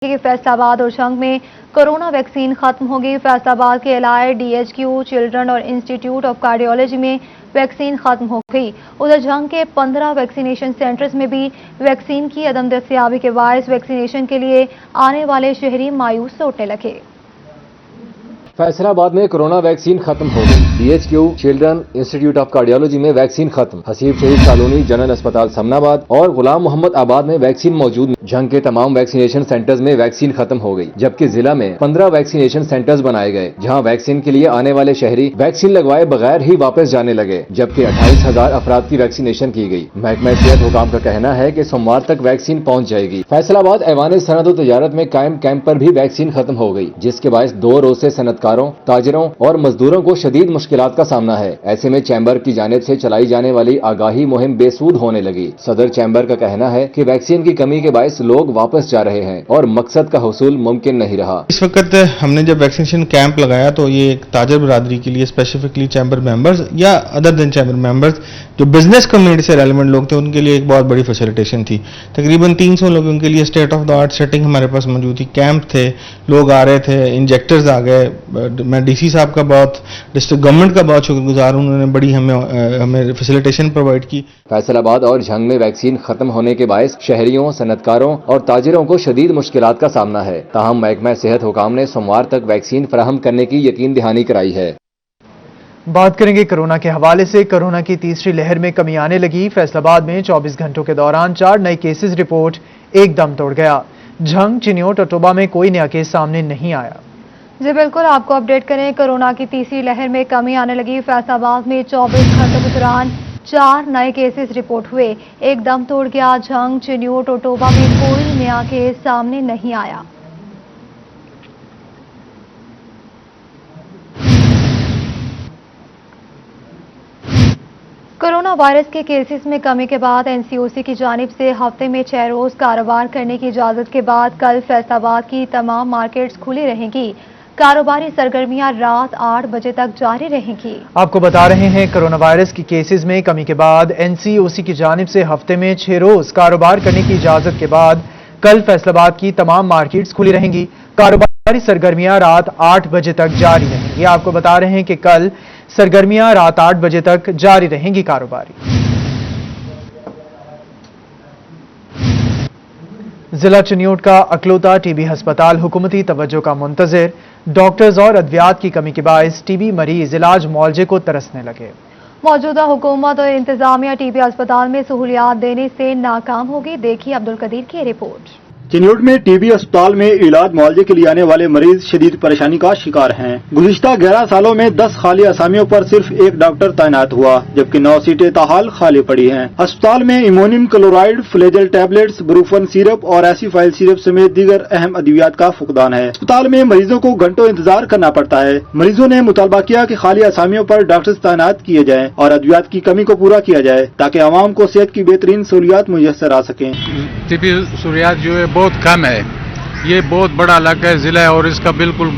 کہ فیصلہ اور جھنگ میں کورونا ویکسین ختم ہوگی۔ فیصلہ کے علاوہ DHQ چلڈرن اور انسٹیٹیوٹ آف کارڈیالوجی میں ویکسین ختم ہو گئی۔ ادھر جھنگ کے 15 ویکسینیشن سینٹرز میں بھی ویکسین کی عدم دستیابی کے باعث ویکسینیشن کے لیے آنے والے شہری مایوس لوٹنے لگے۔ فیصلہ آباد میں کورونا ویکسین ختم ہو گئی۔ DHQ children institute of cardiology میں ویکسین ختم۔ حسیب شہید کالونی جنرل اسپتال سمنا آباد اور غلام محمد آباد میں ویکسین موجود نہیں۔ جھنگ کے تمام ویکسینیشن سینٹرز میں ویکسین ختم ہو گئی، جبکہ ضلع میں 15 ویکسینیشن سینٹرز بنائے گئے، جہاں ویکسین کے لیے آنے والے شہری ویکسین لگوائے بغیر ہی واپس جانے لگے، جبکہ 28,000 افراد کی ویکسینیشن کی گئی۔ محکمہ صحت حکام کا کہنا ہے کہ سوموار تک ویکسین پہنچ جائے گی۔ فیصلہ آباد ایوان صنعت و تجارت میں قائم کیمپ پر بھی ویکسین ختم ہو گئی، جس کے باعث 2 روز سے صنعتکاروں، تاجروں اور مزدوروں کو شدید مشکلات کا سامنا ہے۔ ایسے میں چیمبر کی جانب سے چلائی جانے والی آگاہی مہم بے سود ہونے لگی۔ صدر چیمبر کا کہنا ہے کہ ویکسین کی کمی کے باعث لوگ واپس جا رہے ہیں اور مقصد کا حصول ممکن نہیں رہا۔ اس وقت ہم نے جب ویکسینیشن کیمپ لگایا تو یہ ایک تاجر برادری کے لیے اسپیسیفکلی چیمبر ممبرز یا ادر دین چیمبر ممبرز جو بزنس کمیونٹی سے ریلیونٹ لوگ تھے ان کے لیے ایک بہت بڑی فیسیلیٹیشن تھی۔ تقریباً 300 لوگوں کے لیے state of the art setting ہمارے پاس موجود تھی، کیمپ تھے، لوگ آ رہے تھے، انجیکٹرز آ گئے۔ میں DC صاحب کا ڈسٹرکٹ گورنمنٹ کا بہت شکر گزار ہوں، انہوں نے بڑی ہمیں فیسیلیٹیشن پرووائڈ کی۔ فیصل آباد اور جھنگ میں ویکسین ختم ہونے کے باعث شہریوں، صنعتکاروں اور تاجروں کو شدید مشکلات کا سامنا ہے، تاہم محکمہ صحت حکام نے سوموار تک ویکسین فراہم کرنے کی یقین دہانی کرائی ہے۔ بات کریں گے کورونا کے حوالے سے۔ کورونا کی تیسری لہر میں کمی آنے لگی۔ فیصل آباد میں 24 گھنٹوں کے دوران 4 نئے کیسز رپورٹ ایک دم توڑ گیا۔ جھنگ، چنیوٹ اور ٹوبا میں کوئی نیا کیس سامنے نہیں آیا۔ جی بالکل، آپ کو اپڈیٹ کریں، کورونا کی تیسری لہر میں کمی آنے لگی۔ فیصل آباد میں 24 گھنٹوں کے دوران 4 نئے کیسز رپورٹ ہوئے، ایک دم توڑ گیا۔ جھنگ، چنیوٹ اور ٹوبا میں کوئی نیا کیس سامنے نہیں آیا۔ کورونا وائرس کے کیسز میں کمی کے بعد NCOC کی جانب سے ہفتے میں 6 روز کاروبار کرنے کی اجازت کے بعد کل فیصل آباد کی تمام مارکیٹس کھلی رہیں گی۔ کاروباری سرگرمیاں رات 8 بجے تک جاری رہیں گی۔ آپ کو بتا رہے ہیں کورونا وائرس کی کیسز میں کمی کے بعد NCOC کی جانب سے ہفتے میں 6 روز کاروبار کرنے کی اجازت کے بعد کل فیصل آباد کی تمام مارکیٹس کھلی رہیں گی۔ کاروباری سرگرمیاں رات 8 بجے تک جاری رہیں گی۔ آپ کو بتا رہے ہیں کہ کل سرگرمیاں رات 8 بجے تک جاری رہیں گی کاروباری۔ ضلع چنیوٹ کا اکلوتا TB ہسپتال حکومتی توجہ کا منتظر۔ ڈاکٹرز اور ادویات کی کمی کے باعث TB مریض علاج معالجے کو ترسنے لگے۔ موجودہ حکومت اور انتظامیہ TB ہسپتال میں سہولیات دینے سے ناکام ہوگی۔ دیکھیے عبدالقدیر کی رپورٹ۔ چنیوٹ میں TB اسپتال میں علاج معالجے کے لیے آنے والے مریض شدید پریشانی کا شکار ہیں۔ گزشتہ 11 سالوں میں 10 خالی اسامیوں پر صرف 1 ڈاکٹر تعینات ہوا، جبکہ 9 سیٹیں تاحال خالی پڑی ہیں۔ اسپتال میں امونیم کلورائڈ، فلیجل ٹیبلٹس، بروفن سیرپ اور ایسیفائل سیرپ سمیت دیگر اہم ادویات کا فقدان ہے۔ اسپتال میں مریضوں کو گھنٹوں انتظار کرنا پڑتا ہے۔ مریضوں نے مطالبہ کیا کہ خالی اسامیوں پر ڈاکٹر تعینات کیے جائیں اور ادویات کی کمی کو پورا کیا جائے تاکہ عوام کو صحت کی بہترین سہولیات میسر آ سکیں۔ طبی سہولیات جو ہے بہت کم ہے، یہ بہت بڑا علاقہ ہے ضلع ہے اور اس کا بالکل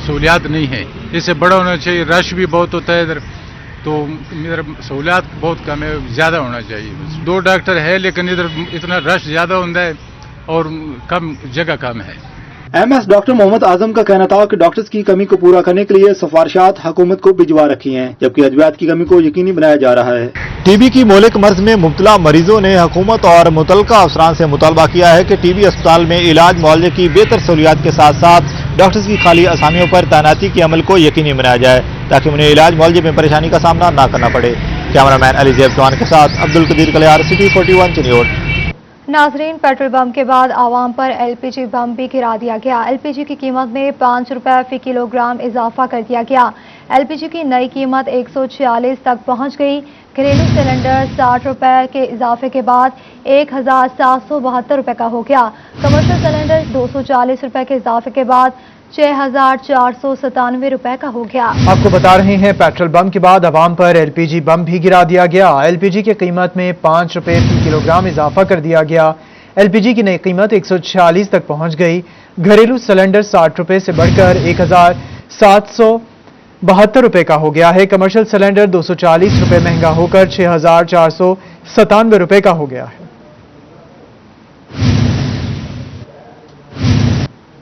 سہولیات نہیں ہے، اس سے بڑا ہونا چاہیے۔ رش بھی بہت ہوتا ہے ادھر، تو ادھر سہولیات بہت کم ہے، زیادہ ہونا چاہیے۔ 2 ڈاکٹر ہے لیکن ادھر اتنا رش زیادہ ہوتا ہے اور کم جگہ کم ہے۔ MS ڈاکٹر محمد اعظم کا کہنا تھا کہ ڈاکٹرز کی کمی کو پورا کرنے کے لیے سفارشات حکومت کو بھجوا رکھی ہیں، جبکہ ادویات کی کمی کو یقینی بنایا جا رہا ہے۔ TB کی مہلک مرض میں مبتلا مریضوں نے حکومت اور متعلقہ افسران سے مطالبہ کیا ہے کہ TB اسپتال میں علاج معالجے کی بہتر سہولیات کے ساتھ ساتھ ڈاکٹرز کی خالی اسامیوں پر تعیناتی کے عمل کو یقینی بنایا جائے تاکہ انہیں علاج معالجے میں پریشانی کا سامنا نہ کرنا پڑے۔ کیمرہ مین علی زیب جوان کے ساتھ عبدالقدیر کلیار، سٹی 41 چنیوٹ۔ ناظرین، پیٹرول بم کے بعد عوام پر LPG بم بھی گرا دیا گیا۔ LPG کی قیمت میں 5 روپے فی کلو گرام اضافہ کر دیا گیا۔ LPG کی نئی قیمت 146 تک پہنچ گئی۔ گھریلو سلنڈر 60 روپے کے اضافے کے بعد 1772 روپے کا ہو گیا۔ کمرشل سلنڈر 240 روپے کے اضافے کے بعد 6497 روپے کا ہو گیا۔ آپ کو بتا رہے ہیں پیٹرول بم کے بعد عوام پر LPG بم بھی گرا دیا گیا۔ LPG کی قیمت میں 5 روپے فی کلو گرام اضافہ کر دیا گیا۔ LPG کی نئی قیمت 146 تک پہنچ گئی۔ گھریلو سلنڈر 60 روپے سے بڑھ کر 1772 روپے کا ہو گیا ہے۔ کمرشل سلنڈر 240 روپے مہنگا ہو کر 6497 روپے کا ہو گیا ہے۔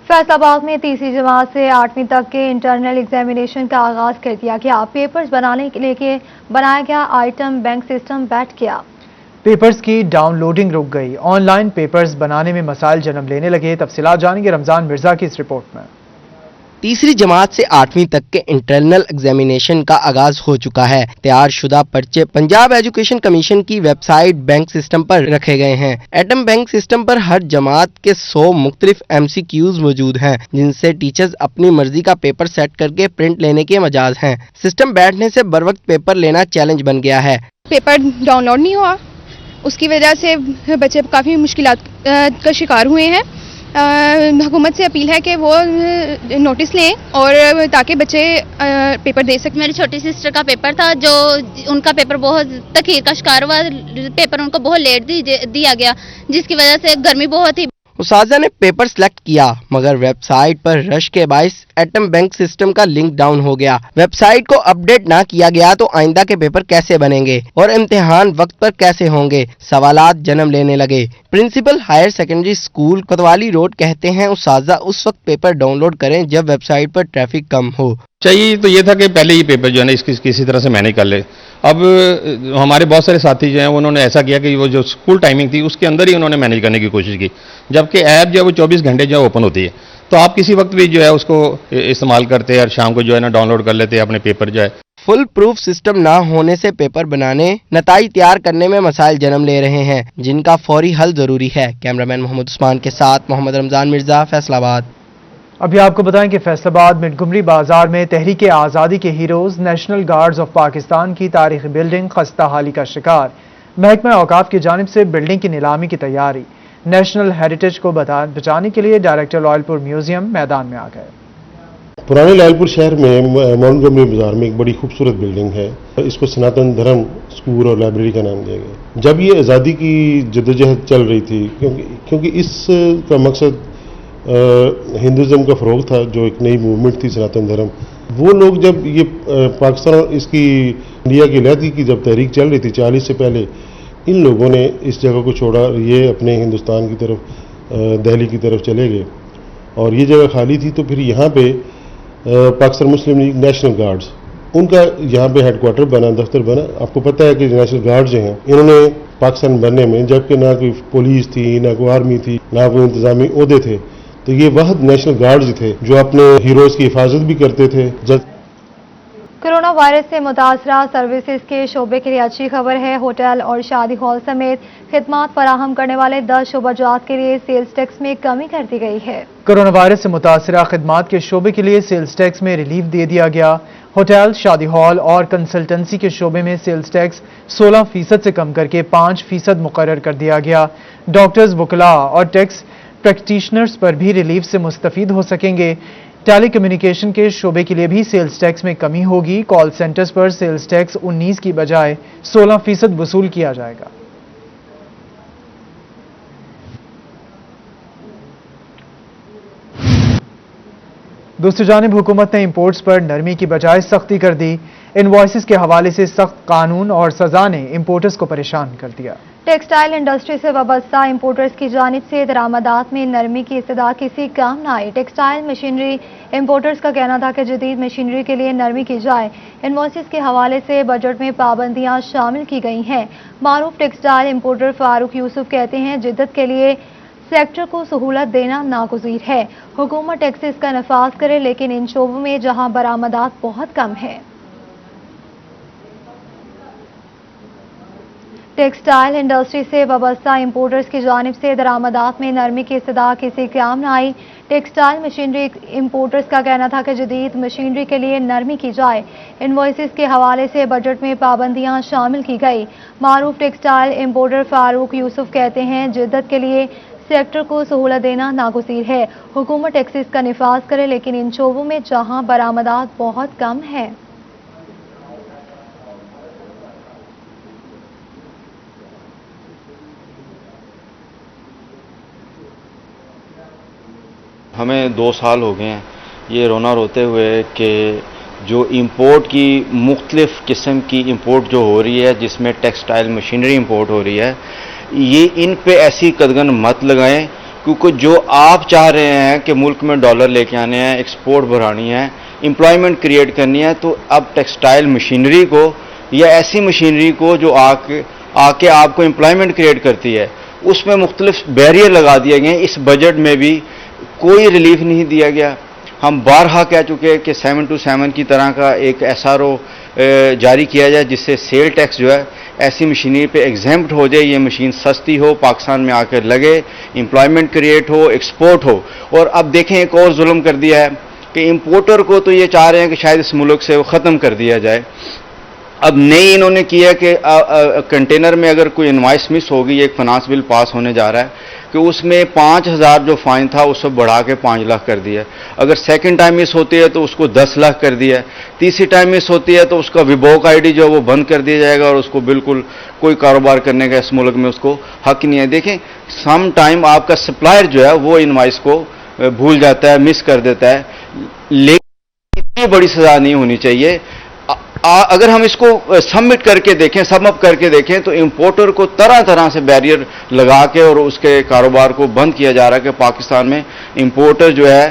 फैसलाबाद में तीसरी जमात से 8वीं तक के इंटरनल एग्जामिनेशन का आगाज कर दिया गया। पेपर्स बनाने के लिए बनाया गया आइटम बैंक सिस्टम बैठ गया। पेपर्स की डाउनलोडिंग रुक गई। ऑनलाइन पेपर्स बनाने में मसाइल जन्म लेने लगे। तफसीलात जानेंगे रमजान मिर्जा की इस रिपोर्ट में। तीसरी जमात से 8वीं तक के इंटरनल एग्जामिनेशन का आगाज हो चुका है। तैयार शुदा पर्चे पंजाब एजुकेशन कमीशन की वेबसाइट बैंक सिस्टम पर रखे गए हैं। एटम बैंक सिस्टम पर हर जमात के 100 मुख्तलिफ MCQs मौजूद हैं, जिनसे टीचर्स अपनी मर्जी का पेपर सेट करके प्रिंट लेने के मजाज हैं। सिस्टम बैठने से बर वक्त पेपर लेना चैलेंज बन गया है। पेपर डाउनलोड नहीं हुआ, उसकी वजह से बच्चे काफ़ी मुश्किलात का शिकार हुए हैं। हुकूमत से अपील है कि वो नोटिस लें और ताकि बच्चे पेपर दे सकें। मेरी छोटी सिस्टर का पेपर था, जो उनका पेपर बहुत तखीर का शिकार हुआ। पेपर उनको बहुत लेट दिया गया, जिसकी वजह से गर्मी बहुत थी। उस्ताज़ा ने पेपर सिलेक्ट किया, मगर वेबसाइट पर रश के बाइस एटम बैंक सिस्टम का लिंक डाउन हो गया। वेबसाइट को अपडेट ना किया गया तो आइंदा के पेपर कैसे बनेंगे और इम्तिहान वक्त पर कैसे होंगे, सवालात जन्म लेने लगे। प्रिंसिपल हायर सेकेंडरी स्कूल कोतवाली रोड कहते हैं उस्ताज़ा उस वक्त पेपर डाउनलोड करें जब वेबसाइट पर ट्रैफिक कम हो। चाहिए तो ये था कि पहले ये पेपर जो है ना किसी तरह से मैनेज कर ले। अब हमारे बहुत सारे साथी जो हैं उन्होंने ऐसा किया कि वो जो स्कूल टाइमिंग थी उसके अंदर ही उन्होंने मैनेज करने की कोशिश की, जबकि ऐप जो है वो 24 घंटे जो है ओपन होती है, तो आप किसी वक्त भी जो है उसको इस्तेमाल करते हैं और शाम को जो है ना डाउनलोड कर लेते हैं अपने पेपर जो है। फुल प्रूफ सिस्टम ना होने से पेपर बनाने, नताइज तैयार करने में मसाइल जन्म ले रहे हैं, जिनका फौरी हल जरूरी है। कैमरामैन मोहम्मद उस्मान के साथ मोहम्मद रमजान मिर्जा, फैसलाबाद। अभी आपको बताएं कि फैसलाबाद मिंटगुमरी बाजार में तहरीक आज़ादी के heroes national guards of Pakistan की तारीखी बिल्डिंग खस्ता हाली का शिकार। महकमा औकाफ की जानिब से बिल्डिंग की नीलामी की तैयारी। नेशनल हेरिटेज को बचाने के लिए डायरेक्टर लॉयलपुर म्यूजियम मैदान में आ गए। पुराने लायलपुर शहर में मोंटगोमरी बाजार में एक बड़ी खूबसूरत बिल्डिंग है। इसको सनातन धर्म स्कूल और लाइब्रेरी का नाम दिया गया। जब ये आज़ादी की जद्दोजहद चल रही थी, क्योंकि इसका मकसद हिंदुज़म का फ़रोग़ था, जो एक नई मूवमेंट थी सनातन धर्म। वो लोग जब ये पाकिस्तान और इसकी इंडिया की लहदी की जब तहरीक चल रही थी 40 से पहले, इन लोगों ने इस जगह को छोड़ा, ये अपने हिंदुस्तान की तरफ दिल्ली की तरफ चले गए और ये जगह खाली थी। तो फिर यहाँ पे पाकिस्तान मुस्लिम लीग नेशनल गार्ड्स, उनका यहाँ पे हेडक्वार्टर बना, दफ्तर बना। आपको पता है कि नेशनल गार्ड जो हैं इन्होंने पाकिस्तान बनने में, जबकि ना कोई पुलिस थी, ना कोई आर्मी थी, ना कोई इंतजामी ओहदे थे, तो ये वहद नेशनल गार्ड्स थे जो अपने हीरोज की हिफाजत भी करते थे। कोरोना वायरस से मुतासरा सर्विसेज के शोबे के लिए अच्छी खबर है। होटल और शादी हॉल समेत खिदमात फराहम करने वाले 10 शोबाजात के लिए सेल्स टैक्स में कमी कर दी गई है। कोरोना वायरस से मुतासरा खिदमात के शोबे के लिए सेल्स टैक्स में रिलीफ दे दिया गया। होटल, शादी हॉल और कंसल्टेंसी के शोबे में सेल्स टैक्स 16% से कम करके 5% मुकर्रर कर दिया गया। डॉक्टर्स, वकला और टैक्स प्रैक्टिशनर्स पर भी रिलीफ से मुस्तफीद हो सकेंगे। टेली कम्युनिकेशन के शोबे के लिए भी सेल्स टैक्स में कमी होगी। कॉल सेंटर्स पर सेल्स टैक्स 19 की बजाय 16% वसूल किया जाएगा। दूसरी जानिब हुकूमत ने इंपोर्ट्स पर नरमी की बजाय सख्ती कर दी। इनवॉइसेस के हवाले से सख्त कानून और सजा ने इंपोर्टर्स को परेशान कर दिया। टेक्सटाइल इंडस्ट्री से वाबस्ता इंपोर्टर्स की जानिब से दरामदात में नरमी की इस्तदा किसी काम न आई। टेक्सटाइल मशीनरी इंपोर्टर्स का कहना था कि जदीद मशीनरी के लिए नरमी की जाए। इनवॉइसेस के हवाले से बजट में पाबंदियां शामिल की गई हैं। मारूफ टेक्सटाइल इंपोर्टर फारूक यूसुफ कहते हैं जिद्दत के लिए सेक्टर को सहूलत देना नागुज़ीर है। हुकूमत टैक्सेस का नफाज करे, लेकिन इन शोबों में जहां बरामदात बहुत कम है। टेक्सटाइल इंडस्ट्री से वाबस्ता इंपोर्टर्स की जानिब से दरामदात में नरमी की इस्तदा किसी काम न आई। टेक्सटाइल मशीनरी इंपोर्टर्स का कहना था कि जदीद मशीनरी के लिए नरमी की जाए। इनवॉइसेस के हवाले से बजट में पाबंदियां शामिल की गई। मारूफ टेक्सटाइल इंपोर्टर फारूक यूसुफ कहते हैं जिद्दत के लिए सेक्टर को सहूलत देना नागुज़ीर है। हुकूमत टैक्सेस का निफाज करे, लेकिन इन शोबों में जहां बरामदात बहुत कम है। हमें 2 साल हो गए हैं ये रोना रोते हुए कि जो इंपोर्ट की मुख्तलिफ किस्म की इंपोर्ट जो हो रही है, जिसमें टेक्सटाइल मशीनरी इंपोर्ट हो रही है, ये इन पे ऐसी कदगन मत लगाएं کیونکہ جو آپ چاہ رہے ہیں کہ ملک میں ڈالر لے کے آنے ہیں، ایکسپورٹ بڑھانی ہے، امپلائمنٹ کریٹ کرنی ہے، تو اب ٹیکسٹائل مشینری کو یا ایسی مشینری کو جو آ کے آپ کو امپلائمنٹ کریٹ کرتی ہے، اس میں مختلف بیریئر لگا دیے گئے ہیں. اس بجٹ میں بھی کوئی ریلیف نہیں دیا گیا. ہم بارہا کہہ چکے کہ 727 کی طرح کا ایک SRO جاری کیا جائے جس سے سیل ٹیکس جو ہے ایسی مشینری پہ ایگزیمپٹ ہو جائے، یہ مشین سستی ہو، پاکستان میں آ کر لگے، امپلائمنٹ کریٹ ہو، ایکسپورٹ ہو. اور اب دیکھیں ایک اور ظلم کر دیا ہے کہ امپورٹر کو تو یہ چاہ رہے ہیں کہ شاید اس ملک سے وہ ختم کر دیا جائے. اب نئی انہوں نے کیا کہ کنٹینر میں اگر کوئی انوائس مس ہوگی، ایک فنانس بل پاس ہونے جا رہا ہے کہ اس میں 5,000 جو فائن تھا اس کو بڑھا کے 5 لاکھ کر دیا. اگر سیکنڈ ٹائم مس ہوتی ہے تو اس کو 10 لاکھ کر دیا. تیسری ٹائم مس ہوتی ہے تو اس کا وبوک ID جو ہے وہ بند کر دیا جائے گا اور اس کو بالکل کوئی کاروبار کرنے کا اس ملک میں اس کو حق نہیں ہے. دیکھیں سم ٹائم آپ کا سپلائر جو ہے وہ انوائس کو بھول جاتا ہے، مس کر دیتا ہے، لیکن اتنی بڑی سزا نہیں ہونی چاہیے. اگر ہم اس کو سبمٹ کر کے دیکھیں، سم اپ کر کے دیکھیں تو امپورٹر کو طرح طرح سے بیریئر لگا کے اور اس کے کاروبار کو بند کیا جا رہا ہے کہ پاکستان میں امپورٹر جو ہے.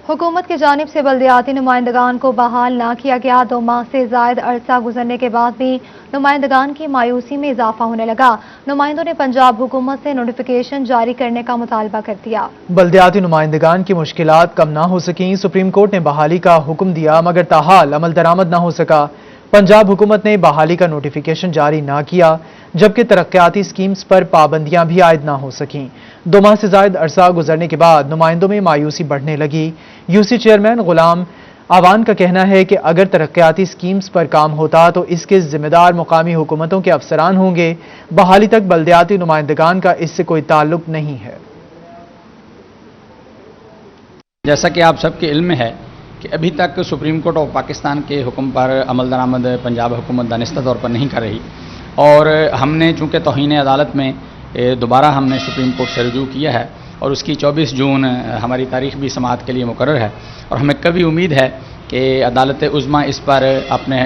حکومت کی جانب سے بلدیاتی نمائندگان کو بحال نہ کیا گیا. 2 ماہ سے زائد عرصہ گزرنے کے بعد بھی نمائندگان کی مایوسی میں اضافہ ہونے لگا. نمائندوں نے پنجاب حکومت سے نوٹیفیکیشن جاری کرنے کا مطالبہ کر دیا. بلدیاتی نمائندگان کی مشکلات کم نہ ہو سکیں. سپریم کورٹ نے بحالی کا حکم دیا مگر تاحال عمل درآمد نہ ہو سکا. پنجاب حکومت نے بحالی کا نوٹیفیکیشن جاری نہ کیا جبکہ ترقیاتی اسکیمز پر پابندیاں بھی عائد نہ ہو سکیں. 2 ماہ سے زائد عرصہ گزرنے کے بعد نمائندوں میں مایوسی بڑھنے لگی. UC چیئرمین غلام آوان کا کہنا ہے کہ اگر ترقیاتی اسکیمز پر کام ہوتا تو اس کے ذمہ دار مقامی حکومتوں کے افسران ہوں گے. بحالی تک بلدیاتی نمائندگان کا اس سے کوئی تعلق نہیں ہے. جیسا کہ آپ سب کے علم میں ہے کہ ابھی تک سپریم کورٹ آف پاکستان کے حکم پر عمل درآمد پنجاب حکومت دانستہ طور پر نہیں کر رہی، اور ہم نے چونکہ توہین عدالت میں دوبارہ ہم نے سپریم کورٹ سے رجوع کیا ہے اور اس کی 24 جون ہماری تاریخ بھی سماعت کے لیے مقرر ہے، اور ہمیں کبھی امید ہے کہ عدالت عظمیٰ اس پر اپنے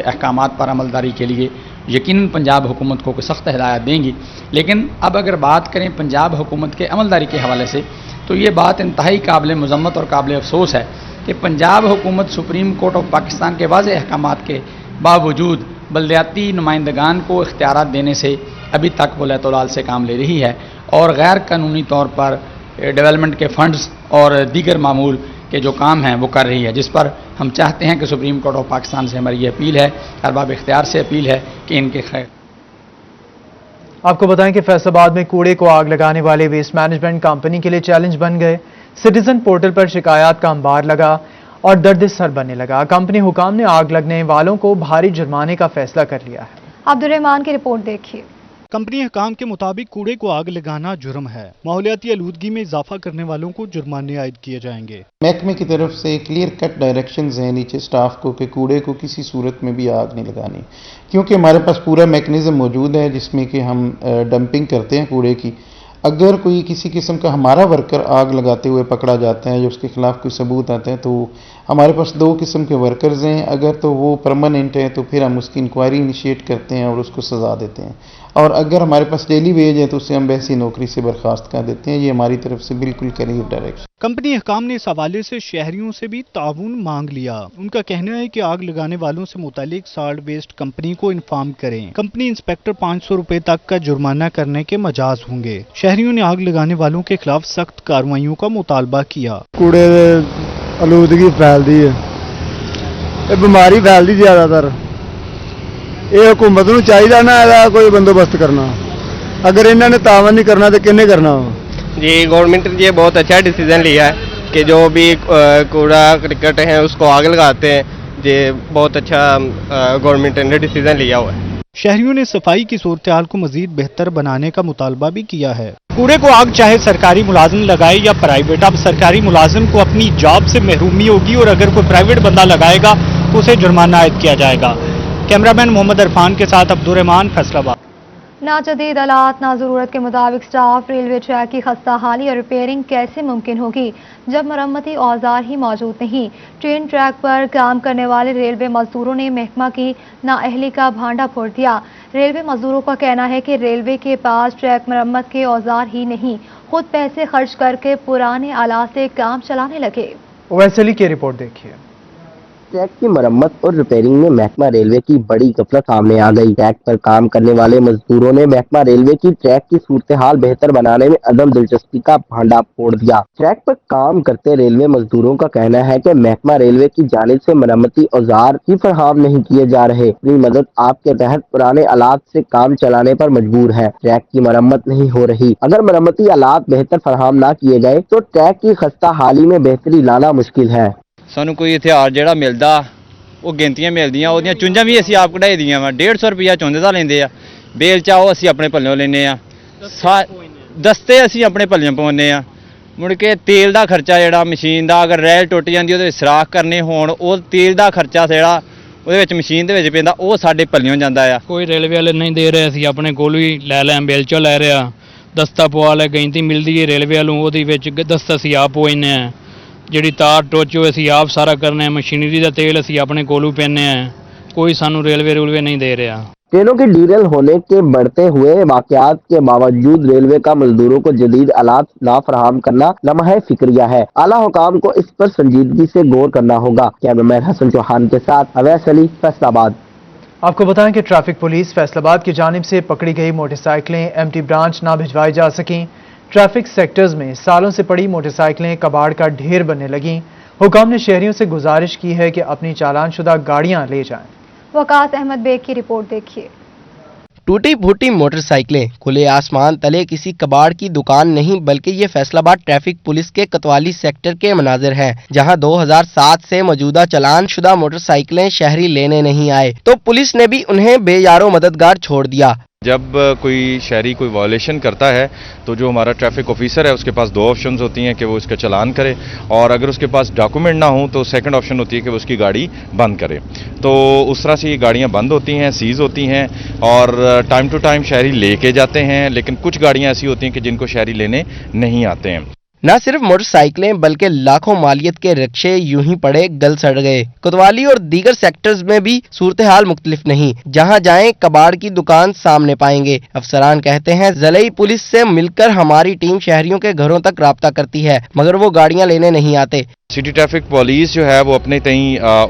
احکامات پر عملداری کے لیے یقیناً پنجاب حکومت کو سخت ہدایت دیں گی. لیکن اب اگر بات کریں پنجاب حکومت کے عملداری کے حوالے سے تو یہ بات انتہائی قابل مذمت اور قابل افسوس ہے کہ پنجاب حکومت سپریم کورٹ آف پاکستان کے واضح احکامات کے باوجود بلدیاتی نمائندگان کو اختیارات دینے سے ابھی تک وہ لیت و لال سے کام لے رہی ہے اور غیر قانونی طور پر ڈیولپمنٹ کے فنڈز اور دیگر معمول کے جو کام ہیں وہ کر رہی ہے، جس پر ہم چاہتے ہیں کہ سپریم کورٹ آف پاکستان سے ہماری یہ اپیل ہے، ارباب اختیار سے اپیل ہے کہ ان کے خیر. آپ کو بتائیں کہ فیصل آباد میں کوڑے کو آگ لگانے والے ویسٹ مینجمنٹ کمپنی کے لیے چیلنج بن گئے. سٹیزن پورٹل پر شکایات کا انبار لگا اور درد سر بننے لگا. کمپنی حکام نے آگ لگنے والوں کو بھاری جرمانے کا فیصلہ کر لیا ہے. عبدالرحمان کی رپورٹ دیکھیے. کمپنی حکام کے مطابق کوڑے کو آگ لگانا جرم ہے. ماحولیاتی آلودگی میں اضافہ کرنے والوں کو جرمانے عائد کیے جائیں گے. محکمے کی طرف سے کلیئر کٹ ڈائریکشنز ہیں نیچے سٹاف کو کہ کوڑے کو کسی صورت میں بھی آگ نہیں لگانی، کیونکہ ہمارے پاس پورا میکنزم موجود ہے جس میں کہ ہم ڈمپنگ کرتے ہیں کوڑے کی. اگر کوئی کسی قسم کا ہمارا ورکر آگ لگاتے ہوئے پکڑا جاتا ہے یا اس کے خلاف کوئی ثبوت آتا ہے تو ہمارے پاس 2 قسم کے ورکرز ہیں. اگر تو وہ پرماننٹ ہے تو پھر ہم اس کی انکوائری انیشیٹ کرتے ہیں اور اس کو سزا دیتے ہیں، اور اگر ہمارے پاس ڈیلی ویج ہے تو اسے ہم ویسی نوکری سے برخاست کر دیتے ہیں. یہ ہماری طرف سے بالکل کلیئر ڈائریکشن. کمپنی حکام نے اس حوالے سے شہریوں سے بھی تعاون مانگ لیا. ان کا کہنا ہے کہ آگ لگانے والوں سے متعلق سالٹ ویسٹ کمپنی کو انفارم کریں. کمپنی انسپیکٹر 500 روپے تک کا جرمانہ کرنے کے مجاز ہوں گے. شہریوں نے آگ لگانے والوں کے خلاف سخت کارروائیوں کا مطالبہ کیا. کوڑے آلودگی پھیلتی ہے، یہ بیماری پھیلتی زیادہ تر. یہ حکومت نو چاہیے نا کوئی بندوبست کرنا. اگر انہوں نے تعاون نہیں کرنا تو کنے کرنا؟ جی گورنمنٹ نے یہ بہت اچھا ڈیسیزن لیا ہے کہ جو بھی کوڑا کرکٹ ہے اس کو آگ لگاتے ہیں. یہ بہت اچھا گورنمنٹ نے ڈیسیزن لیا ہوا ہے. شہریوں نے صفائی کی صورتحال کو مزید بہتر بنانے کا مطالبہ بھی کیا ہے. کوڑے کو آگ چاہے سرکاری ملازم لگائے یا پرائیویٹ، اب سرکاری ملازم کو اپنی جاب سے محرومی ہوگی اور اگر کوئی پرائیویٹ بندہ لگائے گا تو اسے جرمانہ عائد کیا جائے گا. کیمرہ مین محمد عرفان کے ساتھ عبدالرحمان، فیصل آباد. ना जदीद आलात ना ज़रूरत के मुताबिक स्टाफ रेलवे ट्रैक की खस्ता हाली और रिपेयरिंग कैसे मुमकिन होगी जब मरम्मती औजार ही मौजूद नहीं। ट्रेन ट्रैक पर काम करने वाले रेलवे मजदूरों ने महकमा की नाअहली का भांडा फोड़ दिया। रेलवे मजदूरों का कहना है कि रेलवे के पास ट्रैक मरम्मत के औजार ही नहीं, खुद पैसे खर्च करके पुराने आलात से काम चलाने लगे। वैसली की रिपोर्ट देखिए। ट्रैक की मरम्मत और रिपेयरिंग में महकमा रेलवे की बड़ी गफलत सामने आ गई। ट्रैक पर काम करने वाले मजदूरों ने महकमा रेलवे की ट्रैक की सूरत हाल बेहतर बनाने में अदम दिलचस्पी का भांडा फोड़ दिया। ट्रैक पर काम करते रेलवे मजदूरों का कहना है कि महकमा रेलवे की जानिब से मरम्मती औजार ही फराहम नहीं किए जा रहे। अपनी मदद आपके तहत पुराने आलात से काम चलाने पर मजबूर है। ट्रैक की मरम्मत नहीं हो रही। अगर मरम्मती आलात बेहतर फराहम न किए गए तो ट्रैक की खस्ता हाली में बेहतरी लाना मुश्किल है। ਸਾਨੂੰ ਕੋਈ ਹਥਿਆਰ ਜਿਹੜਾ ਮਿਲਦਾ ਉਹ ਗਿਣਤੀਆਂ ਮਿਲਦੀਆਂ, ਉਹਦੀਆਂ ਚੁੰਝਾਂ ਵੀ ਅਸੀਂ ਆਪ ਕਢਾਈ ਦੀਆਂ ਵਾ। 150 ਰੁਪਿਆ ਚੁੰਝ ਦਾ ਲੈਂਦੇ ਆ। ਬੇਲ ਚਾਓ ਅਸੀਂ ਆਪਣੇ ਪੱਲਿਓਂ ਲੈਨੇ ਆ। ਦਸਤੇ ਅਸੀਂ ਆਪਣੇ ਪੱਲਿਓਂ ਪਾਉਂਦੇ ਆ। ਮੁੜ ਕੇ ਤੇਲ ਦਾ ਖਰਚਾ ਜਿਹੜਾ ਮਸ਼ੀਨ ਦਾ, ਅਗਰ ਰੈਲ ਟੁੱਟ ਜਾਂਦੀ ਉਹਦੇ ਸਰਾਖ ਕਰਨੇ ਹੋਣ, ਉਹ ਤੇਲ ਦਾ ਖਰਚਾ ਜਿਹੜਾ ਉਹਦੇ ਵਿੱਚ ਮਸ਼ੀਨ ਦੇ ਵਿੱਚ ਪੈਂਦਾ, ਉਹ ਸਾਡੇ ਪੱਲਿਓਂ ਜਾਂਦਾ ਆ। ਕੋਈ ਰੇਲਵੇ ਵਾਲੇ ਨਹੀਂ ਦੇ ਰਹੇ, ਅਸੀਂ ਆਪਣੇ ਕੋਲ ਵੀ ਲੈ ਲਿਆ, ਬੇਲ ਚੋਂ ਲੈ ਰਿਹਾ। ਦਸਤਾ ਪਵਾ ਲੈ, ਗਿਣਤੀ ਮਿਲਦੀ ਹੈ ਰੇਲਵੇ ਵਾਲੋਂ, ਉਹਦੇ ਵਿੱਚ ਦਸਤਾ ਅਸੀਂ ਆਪ ਪਵਾਉਂਦੇ ਆ। ਜਿਹੜੀ ਤਾਰ ਟੋਚੋ ਅਸੀਂ ਆਪ ਸਾਰਾ ਕਰਨੇ, ਮਸ਼ੀਨਰੀ ਦਾ ਤੇਲ ਅਸੀਂ ਆਪਣੇ ਕੋਲੋਂ ਪੈਨੇ ਆ। कोई सानू रेलवे नहीं दे रहा। ट्रेनों के डीजल होने के बढ़ते हुए वाकयात के बावजूद रेलवे का मजदूरों को जदीद आलात ना फराहम करना लम्हा फिक्रिया है। आला हुकाम को इस पर संजीदगी से गौर करना होगा। कैमरामैन हसन चौहान के साथ अवैस अली, फैसलाबाद। आपको बताएं कि ट्रैफिक पुलिस फैसलाबाद की जानिब से पकड़ी गई मोटरसाइकिलें एमटी ब्रांच ना भिजवाई जा सकें। ट्रैफिक सेक्टर्स में सालों से पड़ी मोटरसाइकिलें कबाड़ का ढेर बनने लगीं। हुकाम ने शहरियों से गुजारिश की है कि अपनी चालान शुदा गाड़ियां ले जाएं। वकास अहमद बेग की रिपोर्ट देखिए। टूटी फूटी मोटरसाइकिलें खुले आसमान तले किसी कबाड़ की दुकान नहीं, बल्कि ये फैसलाबाद ट्रैफिक पुलिस के कोतवाली सेक्टर के मनाजिर हैं, जहां 2007 से मौजूदा चालान शुदा मोटरसाइकिलें शहरी लेने नहीं आए तो पुलिस ने भी उन्हें बेयारो मददगार छोड़ दिया। जब कोई शहरी कोई वायलेशन करता है तो जो हमारा ट्रैफिक ऑफिसर है उसके पास दो ऑप्शंस होती हैं कि वो इसका चालान करे, और अगर उसके पास डॉक्यूमेंट ना हो तो सेकंड ऑप्शन होती है कि वो उसकी गाड़ी बंद करे। तो उस तरह से ये गाड़ियां बंद होती हैं, सीज होती हैं, और टाइम टू टाइम शहरी लेके जाते हैं, लेकिन कुछ गाड़ियां ऐसी होती हैं कि जिनको शहरी लेने नहीं आते हैं। न सिर्फ मोटरसाइकिलें बल्कि लाखों मालियत के रिक्शे यूं ही पड़े गल सड़ गए। कोतवाली और दीगर सेक्टर्स में भी सूरत हाल मुख्तलिफ नहीं, जहां जाएं कबाड़ की दुकान सामने पाएंगे। अफसरान कहते हैं ज़िले पुलिस से मिलकर हमारी टीम शहरियों के घरों तक राब्ता करती है, मगर वो गाड़ियां लेने नहीं आते। सिटी ट्रैफिक पुलिस जो है वो अपने तई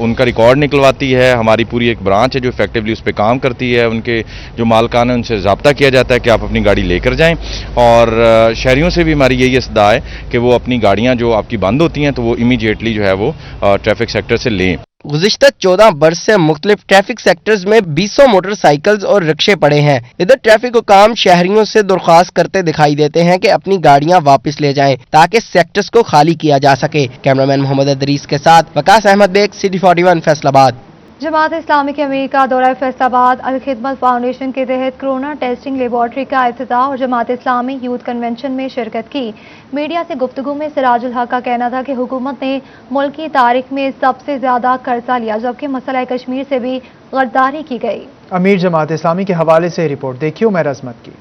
उनका रिकॉर्ड निकलवाती है। हमारी पूरी एक ब्रांच है जो इफेक्टिवली उस पर काम करती है। उनके जो मालकान है उनसे ज़ाब्ता किया जाता है कि आप अपनी गाड़ी लेकर जाएं, और शहरियों से भी हमारी यही सदा है कि वो अपनी गाड़ियां जो आपकी बंद होती हैं तो वो इमीडिएटली जो है वो ट्रैफिक सेक्टर से लें। गुज़िश्ता 14 बरस से मुख्तलिफ ट्रैफिक सेक्टर्स में 200 मोटरसाइकिल्स और रिक्शे पड़े हैं। इधर ट्रैफिक हुकाम शहरियों से दरख्वास्त करते दिखाई देते हैं कि अपनी गाड़ियां वापस ले जाएं ताकि सेक्टर्स को खाली किया जा सके। कैमरामैन मोहम्मद अदरीस के साथ वकास अहमद बेग, सिटी 41, फैसलाबाद। जमात इस्लामी के अमीर का दौरा फैसलाबाद। अल खिदमत फाउंडेशन के तहत कोरोना टेस्टिंग लेबॉर्ट्री का इफ्तिताह और जमात इस्लामी यूथ कन्वेंशन में शिरकत की। मीडिया से गुफ्तगू में सिराजुल हक का कहना था कि हुकूमत ने मुल्क की तारीख में सबसे ज्यादा कर्जा लिया, जबकि मसला कश्मीर से भी गद्दारी की गई। अमीर जमात इस्लामी के हवाले से रिपोर्ट देखिए उमर अजमत की।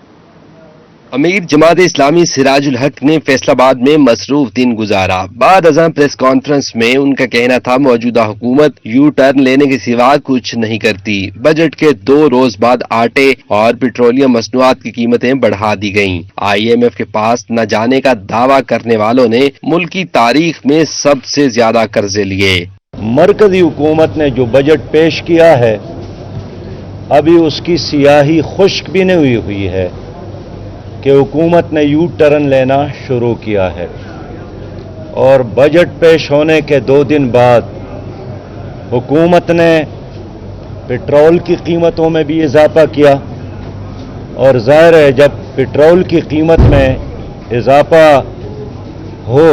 अमीर जमात इस्लामी सिराजुल हक ने फैसलाबाद में मसरूफ दिन गुजारा। बाद अज़ां प्रेस कॉन्फ्रेंस में उनका कहना था मौजूदा हुकूमत यू टर्न लेने के सिवा कुछ नहीं करती। बजट के 2 रोज बाद आटे और पेट्रोलियम मसनूआत की कीमतें बढ़ा दी गयीं। IMF के पास न जाने का दावा करने वालों ने मुल्क की तारीख में सबसे ज्यादा कर्जे लिए। मरकजी हुकूमत ने जो बजट पेश किया है अभी उसकी सियाही खुश्क भी नहीं हुई है कि हुकूमत ने यू टर्न लेना शुरू किया है, और बजट पेश होने के 2 दिन बाद हुकूमत ने पेट्रोल की कीमतों में भी इजाफा किया, और जाहिर है जब पेट्रोल की कीमत में इजाफा हो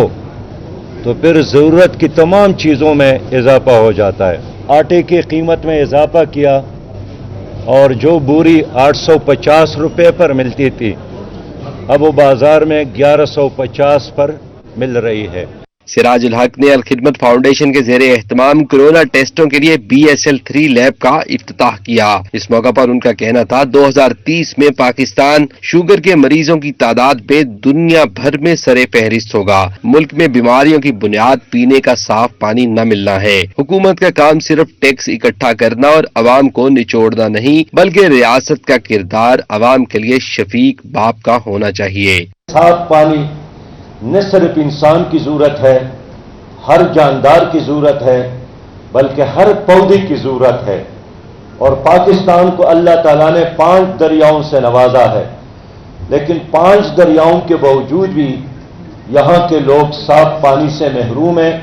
तो फिर ज़रूरत की तमाम चीज़ों में इजाफा हो जाता है। आटे की कीमत में इजाफा किया, और जो बोरी 850 रुपये पर मिलती थी अब वो बाजार में 1150 पर मिल रही है। सिराज उल हक ने अल खिदमत फाउंडेशन के ज़ेरे एहतमाम कोरोना टेस्टों के लिए BSL-3 लैब का इफ्तिताह किया। इस मौका पर उनका कहना था 2030 में पाकिस्तान शुगर के मरीजों की तादाद में दुनिया भर में सरे फहरिस्त होगा। मुल्क में बीमारियों की बुनियाद पीने का साफ पानी न मिलना है। हुकूमत का काम सिर्फ टैक्स इकट्ठा करना और अवाम को निचोड़ना नहीं, बल्कि रियासत का किरदार अवाम के लिए शफीक बाप का होना चाहिए। साफ पानी न सिर्फ इंसान की जरूरत है, हर जानदार की जरूरत है, बल्कि हर पौधे की जरूरत है। और पाकिस्तान को अल्लाह ताला ने 5 दरियाओं से नवाजा है, लेकिन 5 दरियाओं के बावजूद भी यहाँ के लोग साफ पानी से महरूम हैं।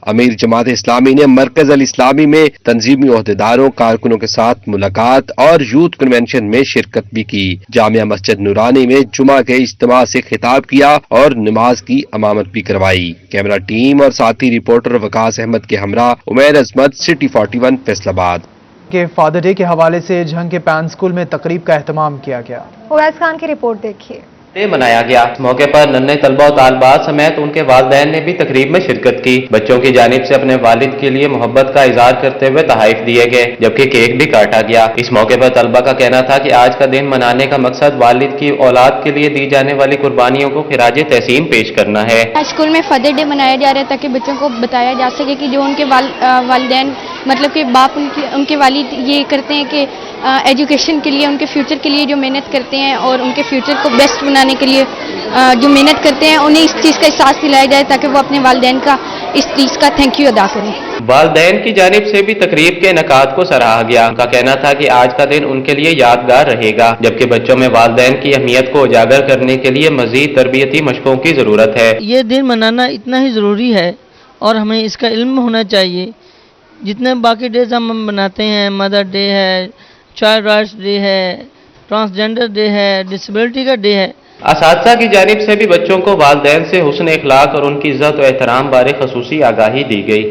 अमीर जमात इस्लामी ने मरकज अल इस्लामी में तंजीमी ओहदेदारों कारकुनों के साथ मुलाकात और यूथ कन्वेंशन में शिरकत भी की। जामिया मस्जिद नूरानी में जुमा के इज्तिमा से खिताब किया और नमाज की इमामत भी करवाई। कैमरा टीम और साथी रिपोर्टर वकास अहमद के हमरा उमैर अजमत, सिटी 41 फैसलाबाद। के फादर डे के हवाले से झंग के पैन स्कूल में तकरीब का एहतमाम किया गया। उवैस खान की रिपोर्ट देखिए। डे मनाया गया। इस मौके पर नन्हे तलबा और तालबात समेत उनके वालिदैन ने भी तकरीब में शिरकत की। बच्चों की जानिब से अपने वालिद के लिए मोहब्बत का इजहार करते हुए तहाइफ दिए गए, जबकि केक भी काटा गया। इस मौके पर तलबा का कहना था कि आज का दिन मनाने का मकसद वालिद की औलाद के लिए दी जाने वाली कुर्बानियों को खिराजे तहसीन पेश करना है। स्कूल में फादर डे मनाया जा रहा है ताकि बच्चों को बताया जा सके कि जो उनके वालिदैन मतलब कि बाप उनके वालिद ये करते हैं कि एजुकेशन के लिए, उनके फ्यूचर के लिए जो मेहनत करते हैं और उनके फ्यूचर को बेस्ट बनाने के लिए जो मेहनत करते हैं, उन्हें इस चीज़ का एहसास दिलाया जाए ताकि वो अपने वालिदैन का इस चीज़ का थैंक यू अदा करें। वालिदैन की जानिब से भी तकरीब के इनेकाद को सराहा गया। उनका कहना था कि आज का दिन उनके लिए यादगार रहेगा, जबकि बच्चों में वालिदैन की अहमियत को उजागर करने के लिए मजीद तरबियती मशकों की जरूरत है। ये दिन मनाना इतना ही जरूरी है और हमें इसका इल्म होना चाहिए। जितने बाकी डेज हम मनाते हैं, मदर डे है, चाइल्ड राइट्स डे है, ट्रांसजेंडर डे है, डिसेबिलिटी का डे है। असातिज़ा की जानिब से भी बच्चों को वालिदैन से हुस्न इखलाक और उनकी इज्जत और एहतराम बारे खसूसी आगाही दी गई।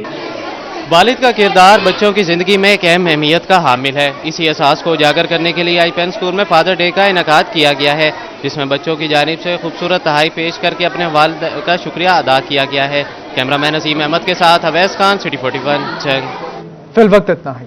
वालिद का किरदार बच्चों की ज़िंदगी में एक अहम अहमियत का हामिल है। इसी एहसास को उजागर करने के लिए आईपेन स्कूल में फादर डे का इनेकाद किया गया है, जिसमें बच्चों की जानिब से खूबसूरत तहाई पेश करके अपने वालिद का शुक्रिया अदा किया गया है। कैमरामैन असीम अहमद के साथ अवैस खान, सिटी 41 जंग। फिल वक्त इतना ही।